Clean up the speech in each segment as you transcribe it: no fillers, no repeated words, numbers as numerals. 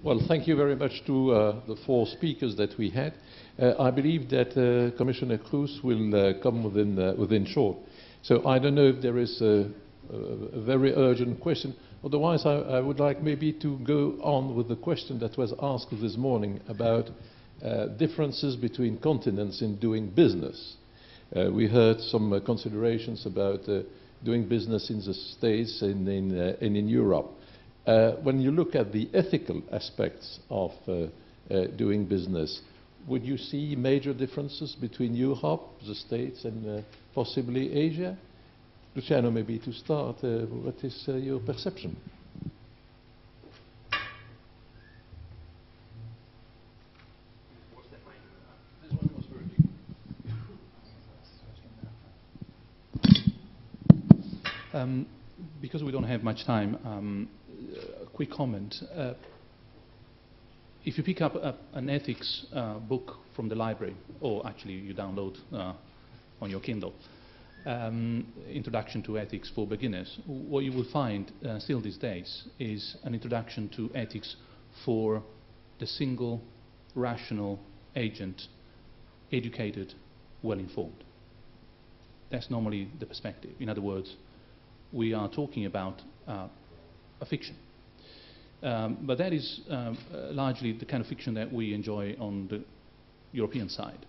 Well, thank you very much to the four speakers that we had. I believe that Commissioner Kroes will come within short. So I don't know if there is a very urgent question. Otherwise, I would like maybe to go on with the question that was asked this morning about differences between continents in doing business. We heard some considerations about doing business in the States and in Europe. When you look at the ethical aspects of doing business, would you see major differences between Europe, the States, and possibly Asia? Luciano, maybe to start, what is your perception? This one was working. Because we don't have much time, a quick comment. If you pick up an ethics book from the library, or actually you download on your Kindle, Introduction to Ethics for Beginners, what you will find still these days is an introduction to ethics for the single, rational agent, educated, well-informed. That's normally the perspective. In other words, we are talking about a fiction. But that is largely the kind of fiction that we enjoy on the European side.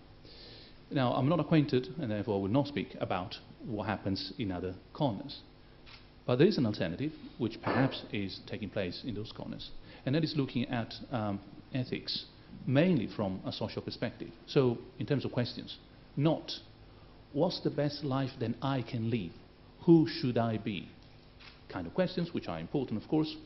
Now, I'm not acquainted, and therefore will not speak about what happens in other corners. But there is an alternative, which perhaps is taking place in those corners, and that is looking at ethics, mainly from a social perspective. So, in terms of questions, not what's the best life that I can live? Who should I be? Kind of questions, which are important, of course,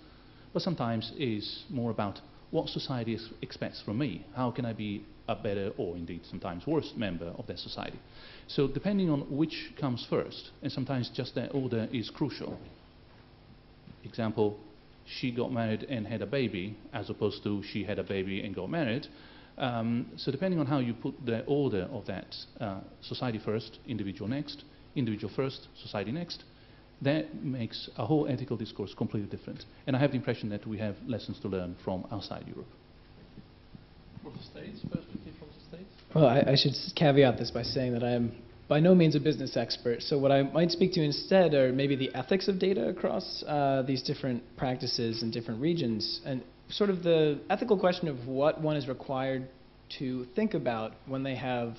but sometimes is more about what society expects from me. How can I be a better, or indeed sometimes worse, member of that society? So depending on which comes first, and sometimes just that order is crucial. Example, she got married and had a baby, as opposed to she had a baby and got married. So depending on how you put the order of that, society first, individual next, individual first, society next, that makes a whole ethical discourse completely different. And I have the impression that we have lessons to learn from outside Europe. For the States, perspective from the States? Well, I should caveat this by saying that I am by no means a business expert. So what I might speak to instead are maybe the ethics of data across these different practices in different regions, and sort of the ethical question of what one is required to think about when they have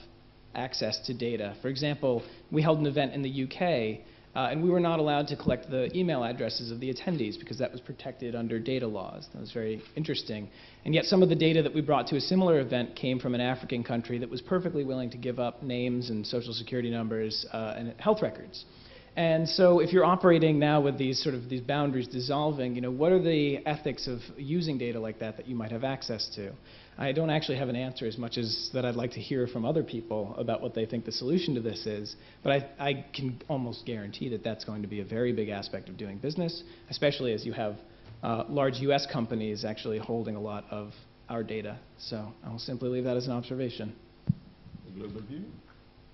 access to data. For example, we held an event in the UK, and we were not allowed to collect the email addresses of the attendees because that was protected under data laws. That was very interesting. And yet some of the data that we brought to a similar event came from an African country that was perfectly willing to give up names and social security numbers and health records. And so if you're operating now with these boundaries dissolving, what are the ethics of using data like that you might have access to? I don't actually have an answer as much as that I'd like to hear from other people about what they think the solution to this is. But I can almost guarantee that that's going to be a very big aspect of doing business, especially as you have large US companies actually holding a lot of our data. So I'll simply leave that as an observation. A global view?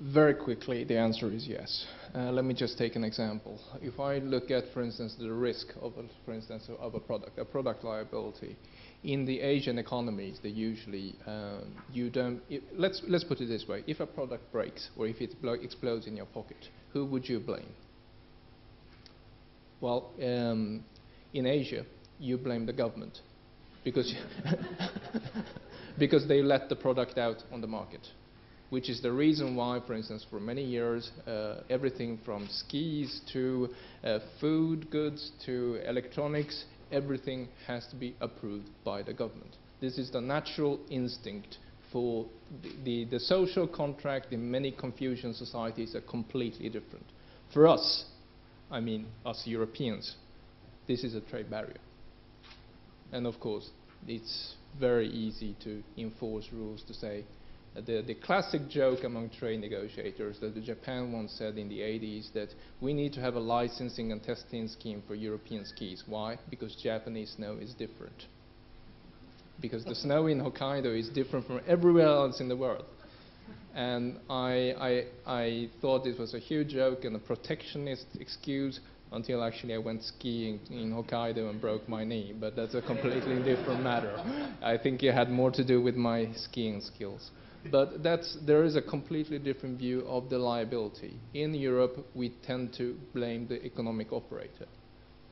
Very quickly, the answer is yes. Let me just take an example. If I look at, for instance, the risk of, of a product liability, in the Asian economies, they usually let's put it this way: if a product breaks or if it explodes in your pocket, who would you blame? Well, in Asia, you blame the government because because they let the product out on the market, which is the reason why, for instance, for many years, everything from skis to food goods to electronics, everything has to be approved by the government. This is the natural instinct for the social contract in many Confucian societies are completely different. For us, I mean us Europeans, this is a trade barrier. And of course, it's very easy to enforce rules to say, the classic joke among trade negotiators that Japan once said in the 80s that we need to have a licensing and testing scheme for European skis. Why? Because Japanese snow is different. Because the snow in Hokkaido is different from everywhere else in the world. And I thought this was a huge joke and a protectionist excuse, until actually I went skiing in Hokkaido and broke my knee, but that's a completely different matter. I think it had more to do with my skiing skills. But there is a completely different view of the liability. In Europe, we tend to blame the economic operator.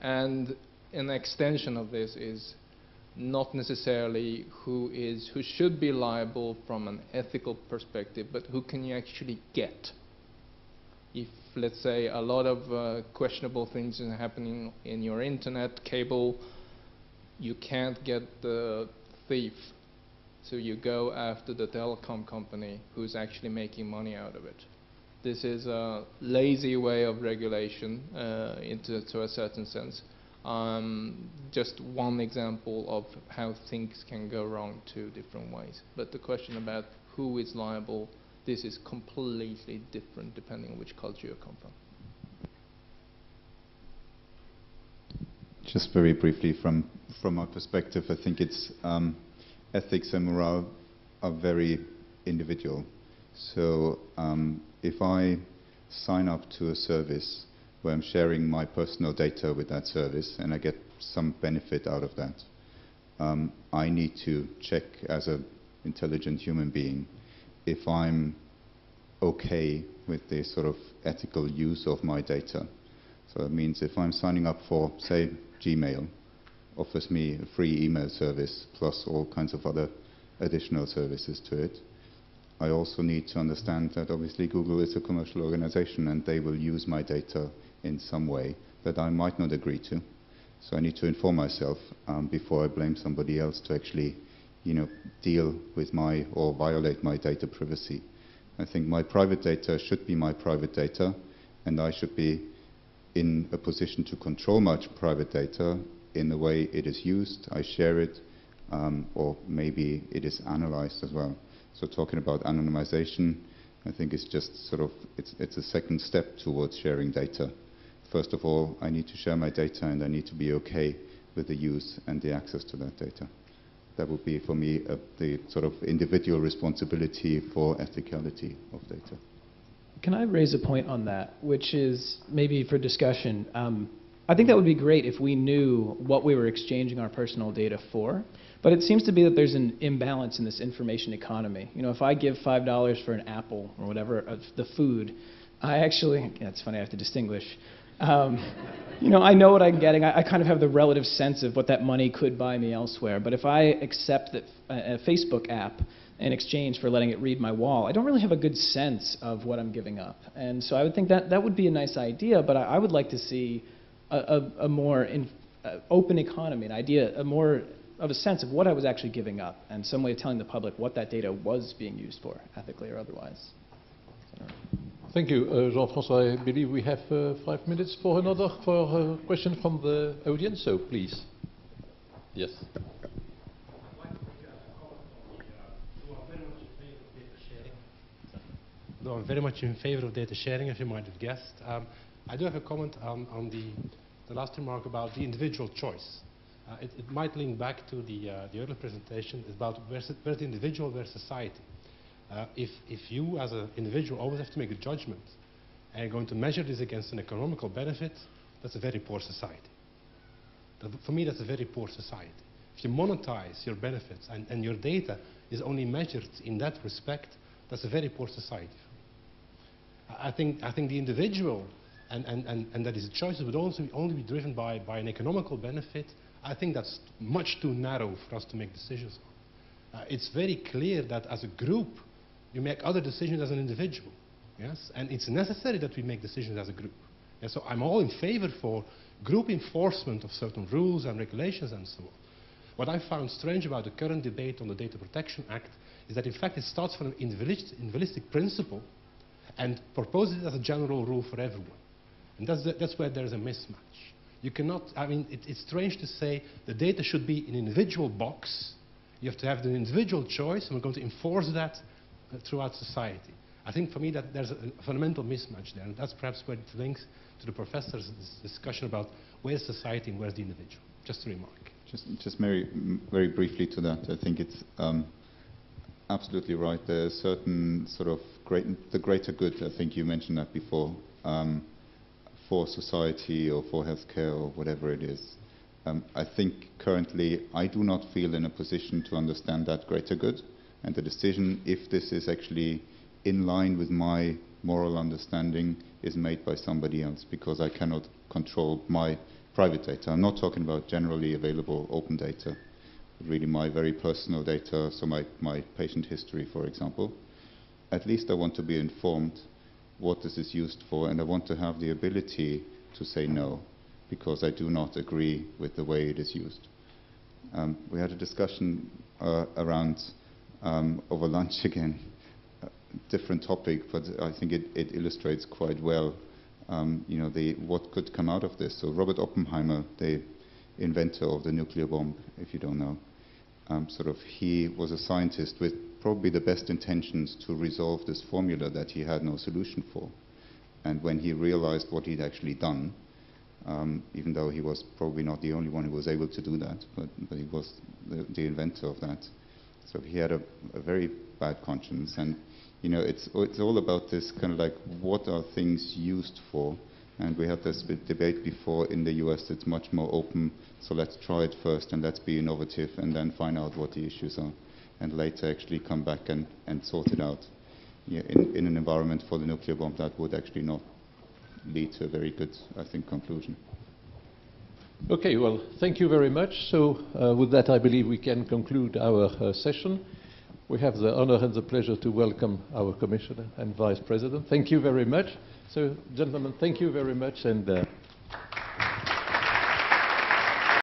And an extension of this is not necessarily who should be liable from an ethical perspective, but who can you actually get. If, let's say, a lot of questionable things are happening in your internet cable, you can't get the thief, so you go after the telecom company who's actually making money out of it. This is a lazy way of regulation to a certain sense. Just one example of how things can go wrong two different ways. But the question about who is liable, this is completely different depending on which culture you come from. Just very briefly, from my perspective, I think it's ethics and morale are very individual. So if I sign up to a service where I'm sharing my personal data with that service and I get some benefit out of that, I need to check as an intelligent human being if I'm okay with the sort of ethical use of my data. So it means if I'm signing up for, say, Gmail, offers me a free email service plus all kinds of other additional services to it, I also need to understand that obviously Google is a commercial organization and they will use my data in some way that I might not agree to. So I need to inform myself before I blame somebody else to actually, deal with my or violate my data privacy. I think my private data should be my private data, and I should be in a position to control my private data in the way it is used. I share it, or maybe it is analyzed as well. So talking about anonymization, I think it's just sort of, it's a second step towards sharing data. First of all, I need to share my data and I need to be okay with the use and the access to that data. That would be, for me, the sort of individual responsibility for ethicality of data. Can I raise a point on that, which is maybe for discussion? I think that would be great if we knew what we were exchanging our personal data for, but it seems to be that there's an imbalance in this information economy. If I give $5 for an apple or whatever, the food, I actually, it's funny, I have to distinguish. I know what I'm getting. I kind of have the relative sense of what that money could buy me elsewhere. But if I accept that a Facebook app in exchange for letting it read my wall, I don't really have a good sense of what I'm giving up. And so I would think that would be a nice idea, but I would like to see a more open economy, an idea, a more of a sense of what I was actually giving up, and some way of telling the public what that data was being used for, ethically or otherwise. Thank you, Jean-François. I believe we have 5 minutes for a question from the audience, so please. Yes. Though I'm very much in favor of data sharing, as you might have guessed, I do have a comment on the last remark about the individual choice. It might link back to the earlier presentation about where's the individual versus society. If you as an individual always have to make a judgment and you're going to measure this against an economical benefit, that's a very poor society. For me, that's a very poor society. If you monetize your benefits and your data is only measured in that respect, that's a very poor society for me. I think the individual and that his choices would also only be driven by an economical benefit. I think that's much too narrow for us to make decisions on. It's very clear that as a group, you make other decisions as an individual, yes? And it's necessary that we make decisions as a group. And so I'm all in favor for group enforcement of certain rules and regulations and so on. What I found strange about the current debate on the Data Protection Act is that in fact it starts from an individualistic principle and proposes it as a general rule for everyone. And that's where there's a mismatch. You cannot, it's strange to say the data should be in an individual box. You have to have the individual choice, and we're going to enforce that throughout society. I think for me that there's a fundamental mismatch there, and that's perhaps where it links to the professor's discussion about where's society and where's the individual. Just a remark. Just very briefly to that, I think it's absolutely right. There's certain sort of the greater good, I think you mentioned that before, for society or for healthcare or whatever it is. I think currently I do not feel in a position to understand that greater good, and the decision if this is actually in line with my moral understanding is made by somebody else, because I cannot control my private data. I'm not talking about generally available open data, but really my very personal data, so my patient history, for example. At least I want to be informed what this is used for, and I want to have the ability to say no, because I do not agree with the way it is used. We had a discussion around over lunch again, different topic, but I think it illustrates quite well what could come out of this. So Robert Oppenheimer, the inventor of the nuclear bomb, if you don't know, he was a scientist with probably the best intentions to resolve this formula that he had no solution for. And when he realized what he'd actually done, even though he was probably not the only one who was able to do that, but he was the inventor of that. So he had a very bad conscience. And it's all about this kind of like, what are things used for? And we had this debate before in the US. It's much more open, so let's try it first and let's be innovative and then find out what the issues are, and later actually come back and sort it out. In an environment for the nuclear bomb, that would actually not lead to a very good, I think, conclusion. Okay, well, thank you very much. So with that, I believe we can conclude our session. We have the honor and the pleasure to welcome our Commissioner and Vice President. Thank you very much. So, gentlemen, thank you very much, and